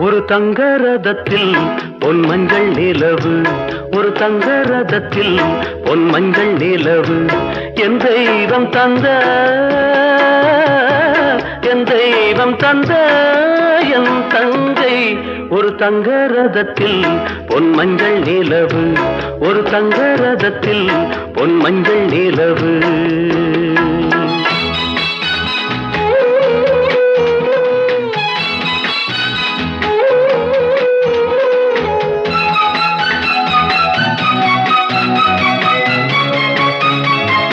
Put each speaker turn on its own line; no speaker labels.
ஒரு தங்க ரதத்தில் பொன் மஞ்சள் நிலவு, ஒரு தங்க ரதத்தில் பொன் மஞ்சள் நிலவு, என் தெய்வம் தந்த என் தெய்வம் தந்த என் தங்கை. ஒரு தங்க ரதத்தில் பொன் மஞ்சள் நிலவு, ஒரு தங்க ரதத்தில் பொன் மஞ்சள் நிலவு.